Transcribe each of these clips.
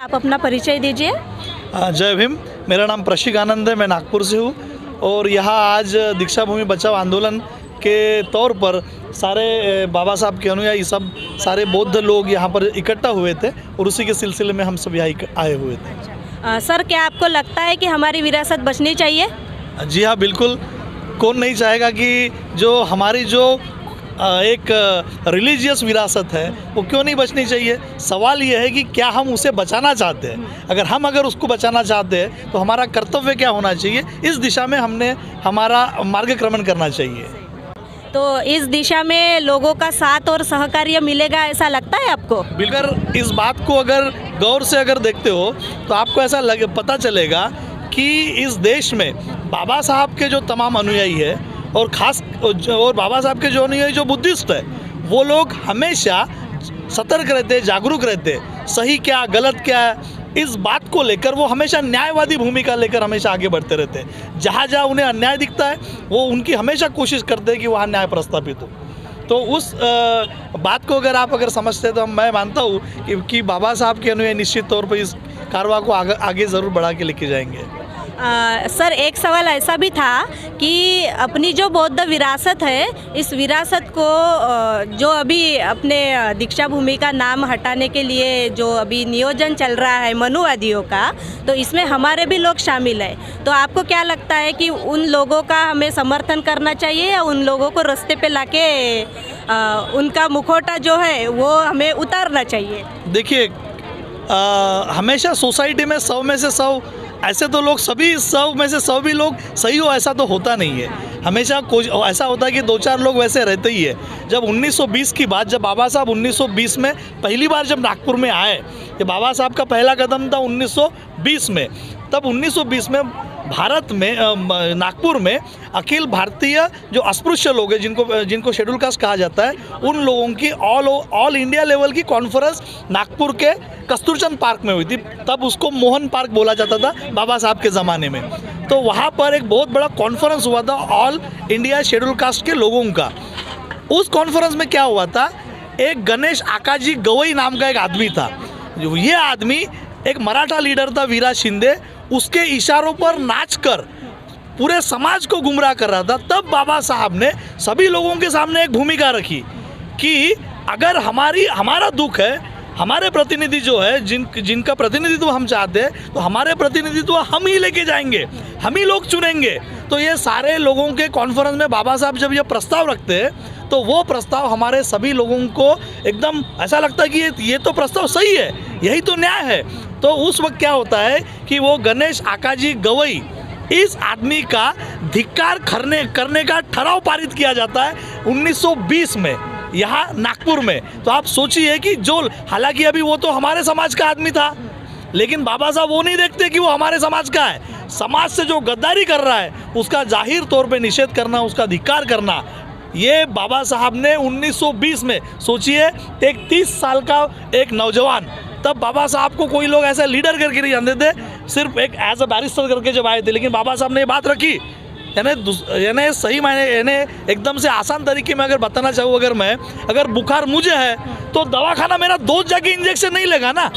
आप अपना परिचय दीजिए। जय भीम। मेरा नाम प्रशिक आनंद है, मैं नागपुर से हूँ और यहाँ आज दीक्षा भूमि बचाओ आंदोलन के तौर पर सारे बाबा साहब के अनुयायी सब सारे बौद्ध लोग यहाँ पर इकट्ठा हुए थे और उसी के सिलसिले में हम सब यहाँ आए हुए थे। सर, क्या आपको लगता है कि हमारी विरासत बचनी चाहिए? जी हाँ, बिल्कुल। कौन नहीं चाहेगा कि जो हमारी जो एक रिलीजियस विरासत है वो क्यों नहीं बचनी चाहिए। सवाल ये है कि क्या हम उसे बचाना चाहते हैं। अगर उसको बचाना चाहते हैं तो हमारा कर्तव्य क्या होना चाहिए, इस दिशा में हमने हमारा मार्गक्रमण करना चाहिए। तो इस दिशा में लोगों का साथ और सहकार्य मिलेगा, ऐसा लगता है आपको? बिल्कुल। इस बात को अगर गौर से अगर देखते हो तो आपको ऐसा पता चलेगा कि इस देश में बाबा साहब के जो तमाम अनुयायी है और बाबा साहब के जो अनुयायी जो बुद्धिस्ट है, वो लोग हमेशा सतर्क रहते, जागरूक रहते, सही क्या गलत क्या है इस बात को लेकर वो हमेशा न्यायवादी भूमिका लेकर हमेशा आगे बढ़ते रहते हैं। जहाँ जहाँ उन्हें अन्याय दिखता है वो उनकी हमेशा कोशिश करते हैं कि वहाँ न्याय प्रस्थापित हो। तो उस बात को अगर समझते तो मैं मानता हूँ कि बाबा साहब के अनुयायी निश्चित तौर पर इस कारवां को आगे ज़रूर बढ़ा के लेके जाएंगे। सर, एक सवाल ऐसा भी था कि अपनी जो बौद्ध विरासत है, इस विरासत को जो अभी अपने दीक्षा भूमि का नाम हटाने के लिए जो अभी नियोजन चल रहा है मनुवादियों का, तो इसमें हमारे भी लोग शामिल हैं। तो आपको क्या लगता है कि उन लोगों का हमें समर्थन करना चाहिए या उन लोगों को रास्ते पे लाके उनका मुखौटा जो है वो हमें उतारना चाहिए? देखिए, हमेशा सोसाइटी में 100 में से 100 ऐसे तो लोग सभी 100 में से 100 भी लोग सही हो ऐसा तो होता नहीं है। हमेशा ऐसा होता है कि 2-4 लोग वैसे रहते ही है। जब 1920 की बात, जब बाबा साहब 1920 में पहली बार जब नागपुर में आए, ये बाबा साहब का पहला कदम था 1920 में। तब 1920 में भारत में नागपुर में अखिल भारतीय जो अस्पृश्य लोग हैं, जिनको शेड्यूल कास्ट कहा जाता है, उन लोगों की ऑल इंडिया लेवल की कॉन्फ्रेंस नागपुर के कस्तूरचंद पार्क में हुई थी। तब उसको मोहन पार्क बोला जाता था बाबा साहब के ज़माने में। तो वहाँ पर एक बहुत बड़ा कॉन्फ्रेंस हुआ था ऑल इंडिया शेड्यूल कास्ट के लोगों का। उस कॉन्फ्रेंस में क्या हुआ था, एक गणेश आकाजी गवई नाम का एक आदमी था। ये आदमी एक मराठा लीडर था, वीरा शिंदे, उसके इशारों पर नाचकर पूरे समाज को गुमराह कर रहा था। तब बाबा साहब ने सभी लोगों के सामने एक भूमिका रखी कि अगर हमारा दुख है, हमारे प्रतिनिधि जो है जिनका प्रतिनिधित्व हम चाहते हैं, तो हमारे प्रतिनिधित्व हम ही लेके जाएंगे, हम ही लोग चुनेंगे। तो ये सारे लोगों के कॉन्फ्रेंस में बाबा साहब जब ये प्रस्ताव रखते हैं तो वो प्रस्ताव हमारे सभी लोगों को एकदम ऐसा लगता है कि ये तो प्रस्ताव सही है, यही तो न्याय है। तो उस वक्त क्या होता है कि वो गणेश आकाजी गवई, इस आदमी का धिक्कार करने का ठराव पारित किया जाता है 1920 में यहाँ नागपुर में। तो आप सोचिए कि हालांकि अभी वो तो हमारे समाज का आदमी था, लेकिन बाबा साहब वो नहीं देखते कि वो हमारे समाज का है। समाज से जो गद्दारी कर रहा है उसका जाहिर तौर पे निषेध करना, उसका धिक्कार करना, ये बाबा साहब ने 1920 में, सोचिए एक 30 साल का एक नौजवान, तब बाबा साहब को कोई लोग ऐसा लीडर करके नहीं जानते थे, सिर्फ एक एज अ बैरिस्टर करके जब आए थे। लेकिन बाबा साहब ने ये बात रखी, यानी सही मायने, यानी एकदम से आसान तरीके में अगर बताना चाहूँ, अगर बुखार मुझे है तो दवाखाना मेरा 2 जगह इंजेक्शन नहीं लेगा ना,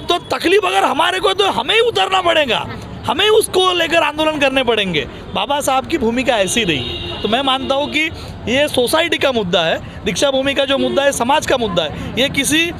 तो तकलीफ अगर हमारे को तो हमें ही उतरना पड़ेगा, हमें उसको लेकर आंदोलन करने पड़ेंगे। बाबा साहब की भूमिका ऐसी रही है। तो मैं मानता हूँ कि ये सोसाइटी का मुद्दा है, दीक्षा भूमि का जो मुद्दा है समाज का मुद्दा है। ये किसी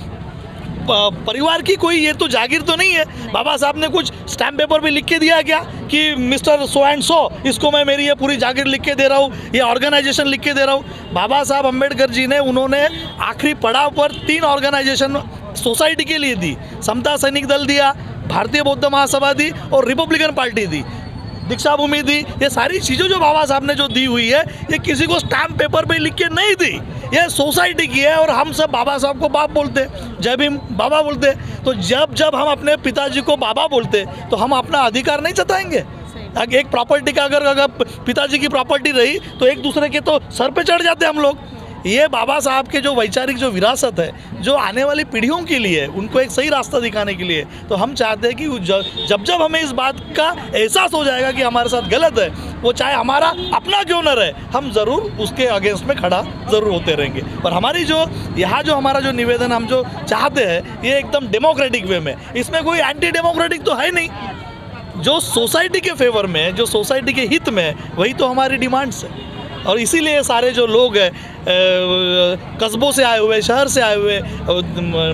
परिवार की कोई ये तो जागीर तो नहीं है। बाबा साहब ने कुछ स्टैम्प पेपर पे लिख के दिया क्या कि मिस्टर सो एंड सो, इसको मैं मेरी ये पूरी जागीर लिख के दे रहा हूँ, ये ऑर्गेनाइजेशन लिख के दे रहा हूँ। बाबा साहब अम्बेडकर जी ने, उन्होंने आखिरी पड़ाव पर 3 ऑर्गेनाइजेशन सोसाइटी के लिए दी। समता सैनिक दल दिया, भारतीय बौद्ध महासभा दी और रिपब्लिकन पार्टी दी, दीक्षा भूमि दी। ये सारी चीज़ें जो बाबा साहब ने जो दी हुई है, ये किसी को स्टैम्प पेपर पे लिख के नहीं दी, ये सोसाइटी की है। और हम सब बाबा साहब को बाप बोलते, जय भीम बाबा बोलते। तो जब हम अपने पिताजी को बाबा बोलते तो हम अपना अधिकार नहीं जताएंगे। एक प्रॉपर्टी का अगर पिताजी की प्रॉपर्टी रही तो एक दूसरे के तो सर पे चढ़ जाते हम लोग। ये बाबा साहब के जो वैचारिक जो विरासत है, जो आने वाली पीढ़ियों के लिए उनको एक सही रास्ता दिखाने के लिए, तो हम चाहते हैं कि जब जब हमें इस बात का एहसास हो जाएगा कि हमारे साथ गलत है, वो चाहे हमारा अपना क्यों न रहे, हम ज़रूर उसके अगेंस्ट में खड़ा ज़रूर होते रहेंगे। पर हमारी जो यहाँ जो हमारा जो निवेदन हम जो चाहते हैं ये एकदम डेमोक्रेटिक वे में, इसमें कोई एंटी डेमोक्रेटिक तो है नहीं। जो सोसाइटी के फेवर में, जो सोसाइटी के हित में, वही तो हमारी डिमांड्स है। और इसीलिए सारे जो लोग हैं कस्बों से आए हुए, शहर से आए हुए,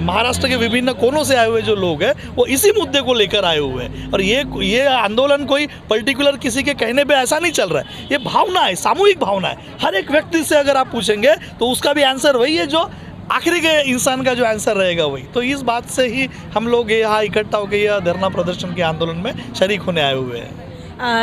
महाराष्ट्र के विभिन्न कोनों से आए हुए जो लोग हैं वो इसी मुद्दे को लेकर आए हुए हैं। और ये आंदोलन कोई पर्टिकुलर किसी के कहने पे ऐसा नहीं चल रहा है, ये भावना है, सामूहिक भावना है। हर एक व्यक्ति से अगर आप पूछेंगे तो उसका भी आंसर वही है, जो आखिरी के इंसान का जो आंसर रहेगा वही। तो इस बात से ही हम लोग यहाँ इकट्ठा होकर यह धरना प्रदर्शन के आंदोलन में शरीक होने आए हुए हैं।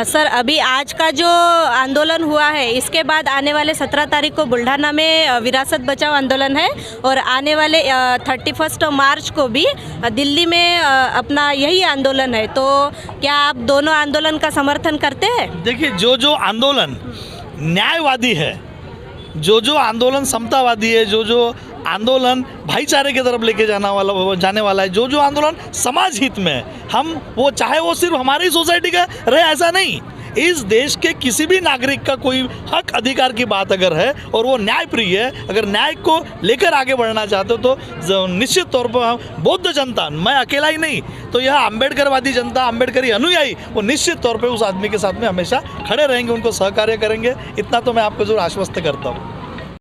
सर, अभी आज का जो आंदोलन हुआ है, इसके बाद आने वाले 17 तारीख को बुल्ढाना में विरासत बचाओ आंदोलन है और आने वाले 31 मार्च को भी दिल्ली में अपना यही आंदोलन है। तो क्या आप दोनों आंदोलन का समर्थन करते हैं? देखिए, जो आंदोलन न्यायवादी है, जो आंदोलन समतावादी है, जो आंदोलन भाईचारे की तरफ लेके जाने वाला है, जो आंदोलन समाज हित में है, हम वो चाहे वो सिर्फ हमारी सोसाइटी का रहे ऐसा नहीं, इस देश के किसी भी नागरिक का कोई हक अधिकार की बात अगर है और वो न्यायप्रिय है, अगर न्याय को लेकर आगे बढ़ना चाहते हो तो निश्चित तौर पर बौद्ध जनता, मैं अकेला ही नहीं, तो यह अम्बेडकरवादी जनता, अम्बेडकरी अनुयायी, वो निश्चित तौर पर उस आदमी के साथ में हमेशा खड़े रहेंगे, उनको सहकार्य करेंगे। इतना तो मैं आपको जरूर आश्वस्त करता हूँ।